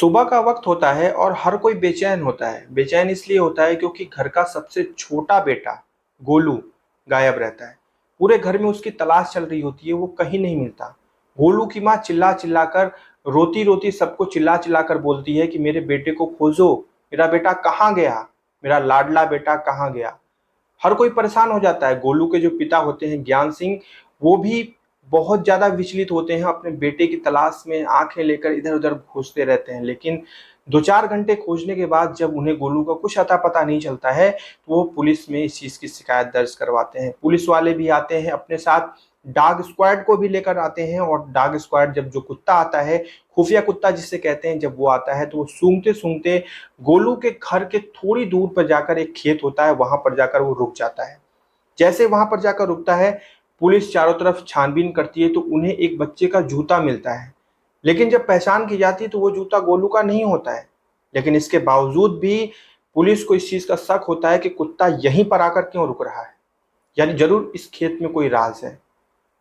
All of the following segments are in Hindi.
सुबह का वक्त होता है और हर कोई बेचैन होता है। बेचैन इसलिए होता है क्योंकि घर का सबसे छोटा बेटा गोलू गायब रहता है। पूरे घर में उसकी तलाश चल रही होती है, वो कहीं नहीं मिलता। गोलू की माँ चिल्ला चिल्ला कर, रोती रोती सबको चिल्ला चिल्ला कर बोलती है कि मेरे बेटे को खोजो, मेरा बेटा कहाँ गया, मेरा लाडला बेटा कहाँ गया। हर कोई परेशान हो जाता है। गोलू के जो पिता होते हैं ज्ञान सिंह, वो भी बहुत ज्यादा विचलित होते हैं। अपने बेटे की तलाश में आंखें लेकर इधर उधर घूमते रहते हैं, लेकिन 2-4 घंटे खोजने के बाद जब उन्हें गोलू का कुछ अता पता नहीं चलता है तो वो पुलिस में इस चीज की शिकायत दर्ज करवाते हैं। पुलिस वाले भी आते हैं, अपने साथ डॉग स्क्वाड को भी लेकर आते हैं। और डॉग स्क्वाड, जब जो कुत्ता आता है, खुफिया कुत्ता जिसे कहते हैं, जब वो आता है तो वो सूंघते सूंघते गोलू के घर के थोड़ी दूर पर जाकर एक खेत होता है, वहां पर जाकर वो रुक जाता है। जैसे वहां पर जाकर रुकता है, पुलिस चारों तरफ छानबीन करती है तो उन्हें एक बच्चे का जूता मिलता है। लेकिन जब पहचान की जाती है तो वो जूता गोलू का नहीं होता है। लेकिन इसके बावजूद भी पुलिस को इस चीज का शक होता है कि कुत्ता यहीं पर आकर क्यों रुक रहा है, यानी जरूर इस खेत में कोई राज है।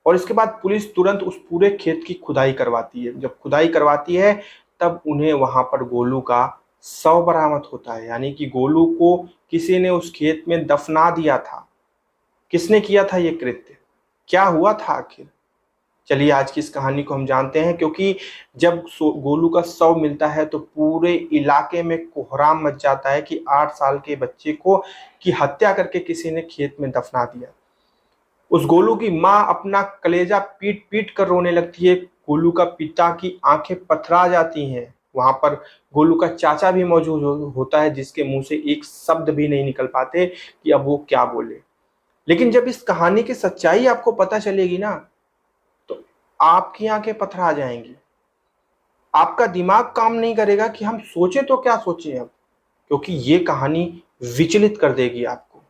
और इसके बाद पुलिस तुरंत उस पूरे खेत की खुदाई करवाती है। जब खुदाई करवाती है तब उन्हें वहां पर गोलू का शव बरामद होता है, यानी कि गोलू को किसी ने उस खेत में दफना दिया था। किसने किया था ये कृत्य, क्या हुआ था आखिर? चलिए आज की इस कहानी को हम जानते हैं, क्योंकि जब गोलू का शव मिलता है तो पूरे इलाके में कोहराम मच जाता है कि 8 साल के बच्चे को की हत्या करके किसी ने खेत में दफना दिया। उस गोलू की माँ अपना कलेजा पीट पीट कर रोने लगती है। गोलू का पिता की आंखें पथरा जाती हैं। वहां पर गोलू का चाचा भी मौजूद होता है, जिसके मुंह से एक शब्द भी नहीं निकल पाते कि अब वो क्या बोले। लेकिन जब इस कहानी की सच्चाई आपको पता चलेगी ना, तो आपकी आंखें पथरा जाएंगी। आपका दिमाग काम नहीं करेगा कि हम सोचे तो क्या सोचे अब, क्योंकि ये कहानी विचलित कर देगी आपको।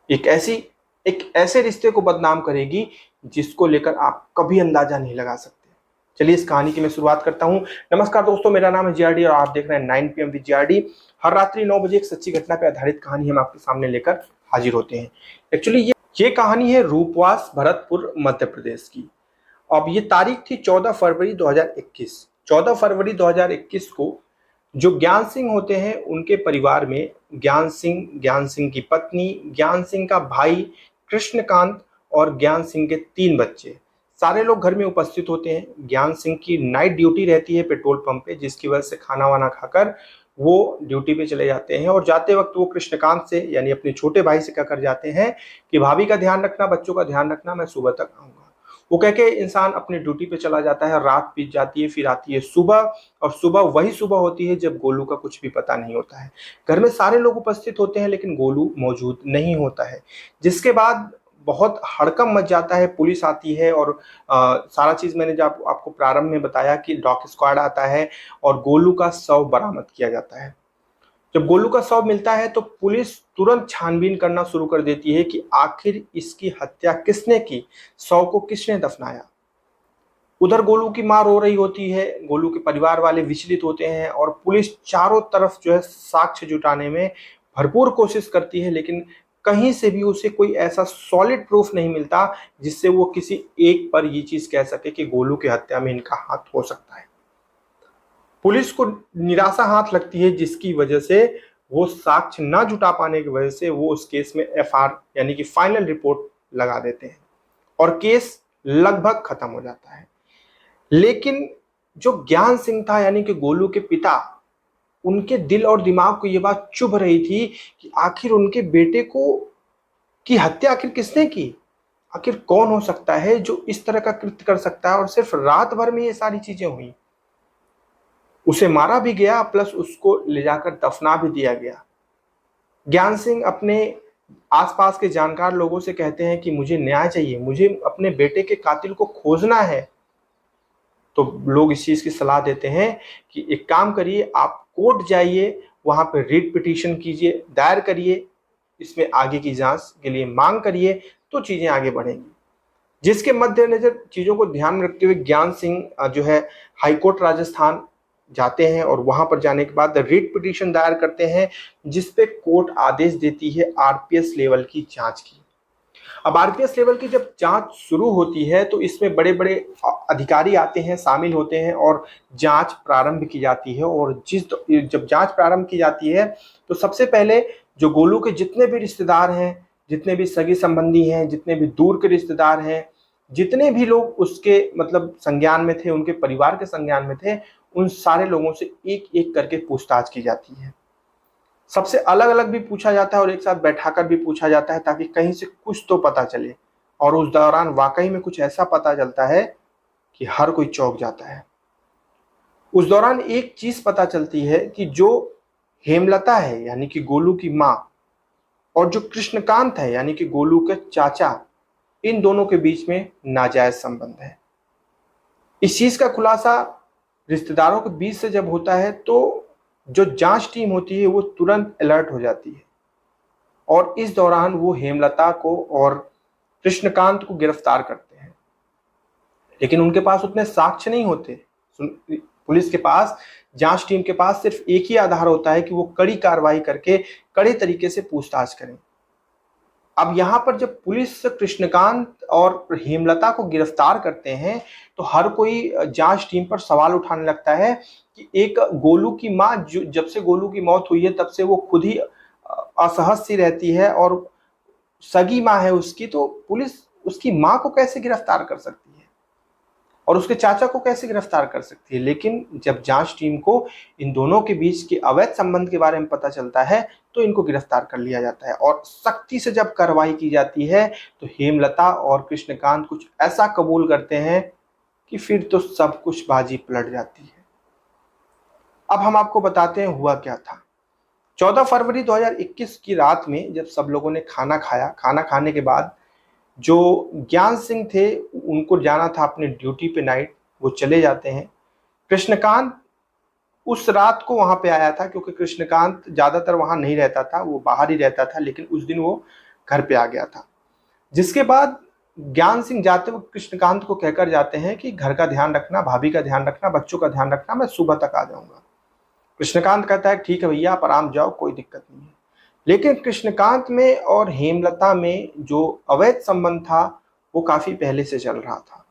एक ऐसी एक ऐसे रिश्ते को बदनाम करेगी जिसको लेकर आप कभी अंदाजा नहीं लगा सकते। चलिए इस कहानी की मैं शुरुआत करता हूं। नमस्कार दोस्तों, मेरा नाम है जीआरडी और आप देख रहे हैं 9 PM विद जीआरडी। हर रात्रि 9 बजे एक सच्ची घटना पर आधारित कहानी हम आपके सामने लेकर हाजिर होते हैं। एक्चुअली ये कहानी है रूपवास, भरतपुर, मध्य प्रदेश की। अब ये तारीख थी 14 फरवरी 2021। 14 फरवरी 2021 को जो ज्ञान सिंह होते हैं उनके परिवार में ज्ञान सिंह की पत्नी, ज्ञान सिंह का भाई कृष्णकांत और ज्ञान सिंह के 3 बच्चे, सारे लोग घर में उपस्थित होते हैं। ज्ञान सिंह की नाइट ड्यूटी रहती है पेट्रोल पंप पे, जिसकी वजह से खाना वाना खाकर वो ड्यूटी पे चले जाते हैं। और जाते वक्त वो कृष्णकांत से, यानी अपने छोटे भाई से कहकर जाते हैं कि भाभी का ध्यान रखना, बच्चों का ध्यान रखना, मैं सुबह तक आऊंगा। वो कह के इंसान अपनी ड्यूटी पे चला जाता है। रात बीत जाती है, फिर आती है सुबह, और सुबह वही सुबह होती है जब गोलू का कुछ भी पता नहीं होता है। घर में सारे लोग उपस्थित होते हैं लेकिन गोलू मौजूद नहीं होता है, जिसके बाद बहुत हड़कंप मच जाता है। पुलिस आती है और सारा चीज मैंने जब आपको प्रारंभ में बताया कि डॉग स्क्वाड आता है और गोलू का शव बरामद किया जाता है। जब गोलू का शव मिलता है तो पुलिस तुरंत छानबीन करना शुरू कर देती है कि आखिर इसकी हत्या किसने की, शव को किसने दफनाया। उधर गोलू की मां रो रही होती है, गोलू के परिवार वाले विचलित होते हैं और पुलिस चारों तरफ जो है साक्ष्य जुटाने में भरपूर कोशिश करती है, लेकिन कहीं से भी उसे कोई ऐसा सॉलिड प्रूफ नहीं मिलता जिससे वो किसी एक पर ये चीज कह सके कि गोलू की हत्या में इनका हाथ हो सकता है। पुलिस को निराशा हाथ लगती है, जिसकी वजह से वो साक्ष्य ना जुटा पाने की वजह से वो उस केस में एफआर यानी कि फाइनल रिपोर्ट लगा देते हैं और केस लगभग खत्म हो जाता है। लेकिन जो ज्ञान सिंह था, यानी कि गोलू के पिता, उनके दिल और दिमाग को ये बात चुभ रही थी कि आखिर उनके बेटे को की हत्या आखिर किसने की। आखिर कौन हो सकता है जो इस तरह का कृत्य कर सकता है, और सिर्फ रात भर में ये सारी चीजें हुई। उसे मारा भी गया, प्लस उसको ले जाकर दफना भी दिया गया। ज्ञान सिंह अपने आसपास के जानकार लोगों से कहते हैं कि मुझे न्याय चाहिए, मुझे अपने बेटे के कातिल को खोजना है। तो लोग इस चीज की सलाह देते हैं कि एक काम करिए, आप कोर्ट जाइए, वहां पर रिट पिटीशन कीजिए, दायर करिए, इसमें आगे की जांच के लिए मांग करिए, तो चीजें आगे बढ़ेंगी। जिसके मद्देनजर चीजों को ध्यान में रखते हुए ज्ञान सिंह जो है हाईकोर्ट राजस्थान जाते हैं और वहां पर जाने के बाद रिट पिटीशन दायर करते हैं, जिसपे कोर्ट आदेश देती है आरपीएस लेवल की जांच की। अब आरपीएस लेवल की जब जांच शुरू होती है तो इसमें बड़े बड़े अधिकारी आते हैं, शामिल होते हैं और जांच प्रारंभ की जाती है। और जब जांच प्रारंभ की जाती है तो सबसे पहले जो गोलू के जितने भी रिश्तेदार हैं, जितने भी सगे संबंधी हैं, जितने भी दूर के रिश्तेदार हैं, जितने भी लोग उसके मतलब संज्ञान में थे, उनके परिवार के संज्ञान में थे, उन सारे लोगों से एक एक करके पूछताछ की जाती है। सबसे अलग अलग भी पूछा जाता है और एक साथ बैठाकर भी पूछा जाता है ताकि कहीं से कुछ तो पता चले। और उस दौरान वाकई में कुछ ऐसा पता चलता है कि हर कोई चौंक जाता है। उस दौरान एक चीज पता चलती है कि जो हेमलता है यानी कि गोलू की माँ, और जो कृष्णकांत है यानी कि गोलू के चाचा, इन दोनों के बीच में नाजायज संबंध है। इस चीज का खुलासा रिश्तेदारों के बीच से जब होता है तो जो जांच टीम होती है वो तुरंत अलर्ट हो जाती है और इस दौरान वो हेमलता को और कृष्णकांत को गिरफ्तार करते हैं। लेकिन उनके पास उतने साक्ष्य नहीं होते। पुलिस के पास, जांच टीम के पास सिर्फ एक ही आधार होता है कि वो कड़ी कार्रवाई करके कड़े तरीके से पूछताछ करें। अब यहां पर जब पुलिस कृष्णकांत और हेमलता को गिरफ्तार करते हैं तो हर कोई जांच टीम पर सवाल उठाने लगता है कि एक गोलू की मां, जो जब से गोलू की मौत हुई है तब से वो खुद ही असहज सी रहती है और सगी मां है उसकी, तो पुलिस उसकी मां को कैसे गिरफ्तार कर सकती है और उसके चाचा को कैसे गिरफ्तार कर सकती है। लेकिन जब जांच टीम को इन दोनों के बीच के अवैध संबंध के बारे में पता चलता है तो इनको गिरफ्तार कर लिया जाता है और सख्ती से जब कार्रवाई की जाती है तो हेमलता और कृष्णकांत कुछ ऐसा कबूल करते हैं कि फिर तो सब कुछ बाजी पलट जाती है। अब हम आपको बताते हैं हुआ क्या था। 14 फरवरी 2021 की रात में जब सब लोगों ने खाना खाया, खाना खाने के बाद जो ज्ञान सिंह थे उनको जाना था अपने ड्यूटी पे नाइट, वो चले जाते हैं। कृष्णकांत उस रात को वहां पे आया था क्योंकि कृष्णकांत ज्यादातर वहां नहीं रहता था, वो बाहर ही रहता था, लेकिन उस दिन वो घर पे आ गया था। जिसके बाद ज्ञान सिंह जाते वक्त कृष्णकांत को कहकर जाते हैं कि घर का ध्यान रखना, भाभी का ध्यान रखना, बच्चों का ध्यान रखना, मैं सुबह तक आ जाऊंगा। कृष्णकांत कहता है ठीक है भैया, आप आराम जाओ, कोई दिक्कत नहीं है। लेकिन कृष्णकांत में और हेमलता में जो अवैध संबंध था वो काफी पहले से चल रहा था।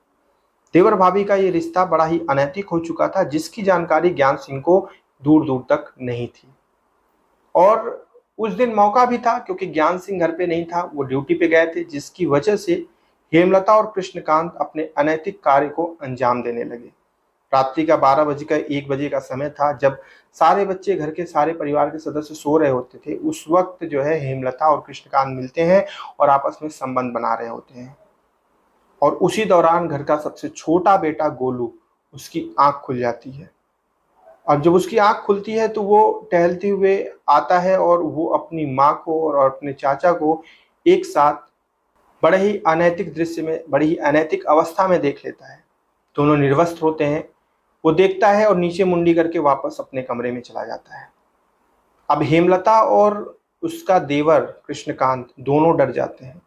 देवर भाभी का ये रिश्ता बड़ा ही अनैतिक हो चुका था जिसकी जानकारी ज्ञान सिंह को दूर दूर तक नहीं थी। और उस दिन मौका भी था क्योंकि ज्ञान सिंह घर पे नहीं था, वो ड्यूटी पे गए थे, जिसकी वजह से हेमलता और कृष्णकांत अपने अनैतिक कार्य को अंजाम देने लगे। रात्रि का 12 बजे का 1 बजे का समय था जब सारे बच्चे, घर के सारे परिवार के सदस्य सो रहे होते थे। उस वक्त जो है हेमलता और कृष्णकांत मिलते हैं और आपस में संबंध बना रहे होते हैं। और उसी दौरान घर का सबसे छोटा बेटा गोलू, उसकी आंख खुल जाती है। और जब उसकी आंख खुलती है तो वो टहलते हुए आता है और वो अपनी माँ को और अपने चाचा को एक साथ बड़े ही अनैतिक दृश्य में, बड़ी ही अनैतिक अवस्था में देख लेता है। दोनों निर्वस्त्र होते हैं। वो देखता है और नीचे मुंडी करके वापस अपने कमरे में चला जाता है। अब हेमलता और उसका देवर कृष्णकांत दोनों डर जाते हैं।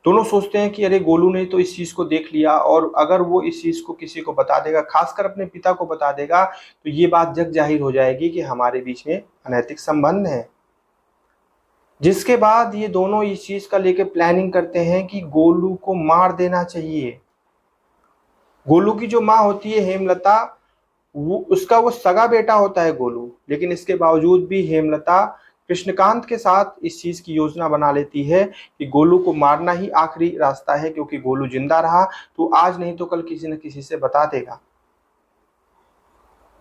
दोनों सोचते हैं कि अरे गोलू ने तो इस चीज को देख लिया और अगर वो इस चीज को किसी को बता देगा, खासकर अपने पिता को बता देगा, तो ये बात जग जाहिर हो जाएगी कि हमारे बीच में अनैतिक संबंध है। जिसके बाद ये दोनों इस चीज का लेके प्लानिंग करते हैं कि गोलू को मार देना चाहिए। गोलू की जो माँ होती है हेमलता, वो सगा बेटा होता है गोलू, लेकिन इसके बावजूद भी हेमलता कृष्णकांत के साथ इस चीज की योजना बना लेती है कि गोलू को मारना ही आखिरी रास्ता है, क्योंकि गोलू जिंदा रहा तो आज नहीं तो कल किसी न किसी से बता देगा।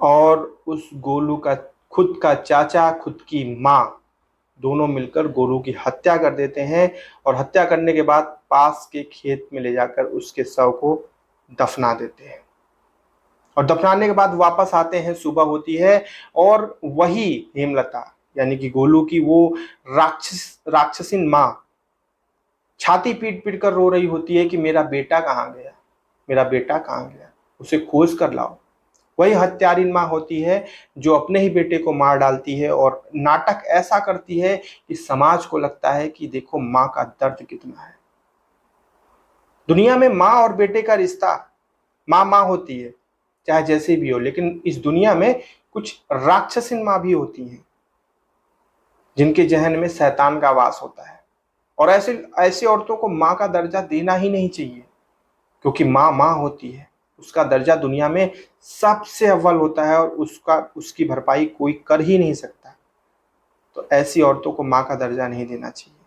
और उस गोलू का खुद का चाचा, खुद की माँ, दोनों मिलकर गोलू की हत्या कर देते हैं और हत्या करने के बाद पास के खेत में ले जाकर उसके शव को दफना देते हैं। और दफनाने के बाद वापस आते हैं, सुबह होती है और वही हेमलता यानी कि गोलू की वो राक्षसीन माँ छाती पीट पीट कर रो रही होती है कि मेरा बेटा कहाँ गया, मेरा बेटा कहाँ गया, उसे खोज कर लाओ। वही हत्यारिन माँ होती है जो अपने ही बेटे को मार डालती है और नाटक ऐसा करती है कि समाज को लगता है कि देखो माँ का दर्द कितना है। दुनिया में माँ और बेटे का रिश्ता, माँ माँ होती है चाहे जैसे भी हो, लेकिन इस दुनिया में कुछ राक्षसीन माँ भी होती हैं जिनके जहन में शैतान का वास होता है। और ऐसे ऐसी औरतों को माँ का दर्जा देना ही नहीं चाहिए, क्योंकि माँ माँ होती है, उसका दर्जा दुनिया में सबसे अव्वल होता है और उसकी भरपाई कोई कर ही नहीं सकता। तो ऐसी औरतों को माँ का दर्जा नहीं देना चाहिए।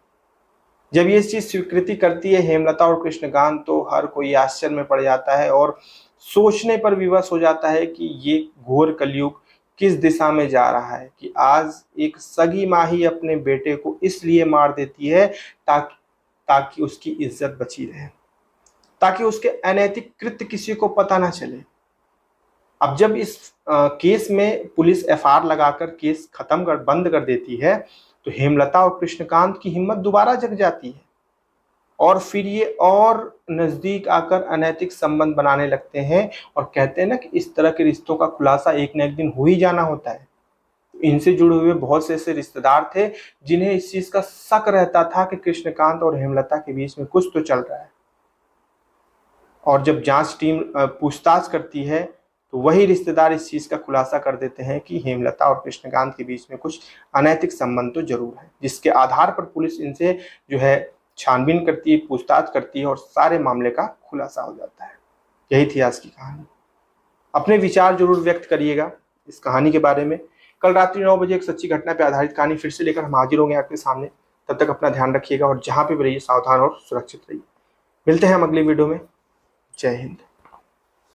जब ये चीज स्वीकृति करती है हेमलता और कृष्णकांत, तो हर कोई आश्चर्य में पड़ जाता है और सोचने पर विवश हो जाता है कि ये घोर कलयुग किस दिशा में जा रहा है, कि आज एक सगी माँ ही अपने बेटे को इसलिए मार देती है ताकि ताकि उसकी इज्जत बची रहे, ताकि उसके अनैतिक कृत्य किसी को पता ना चले। अब जब इस केस में पुलिस एफआईआर लगाकर केस बंद कर देती है, तो हेमलता और कृष्णकांत की हिम्मत दोबारा जग जाती है और फिर ये और नजदीक आकर अनैतिक संबंध बनाने लगते हैं। और कहते हैं ना कि इस तरह के रिश्तों का खुलासा एक न एक दिन हो ही जाना होता है। इनसे जुड़े हुए बहुत से ऐसे रिश्तेदार थे जिन्हें इस चीज का शक रहता था कि कृष्णकांत और हेमलता के बीच में कुछ तो चल रहा है। और जब जांच टीम पूछताछ करती है, तो वही रिश्तेदार इस चीज का खुलासा कर देते हैं कि हेमलता और कृष्णकांत के बीच में कुछ अनैतिक संबंध तो जरूर है, जिसके आधार पर पुलिस इनसे जो है छानबीन करती है, पूछताछ करती है और सारे मामले का खुलासा हो जाता है। यही थी आज की कहानी। अपने विचार जरूर व्यक्त करिएगा इस कहानी के बारे में। कल रात्रि 9 बजे एक सच्ची घटना पर आधारित कहानी फिर से लेकर हम हाजिर होंगे आपके सामने। तब तक अपना ध्यान रखिएगा और जहां पे भी रहिए सावधान और सुरक्षित रहिए। मिलते हैं हम अगली वीडियो में। जय हिंद।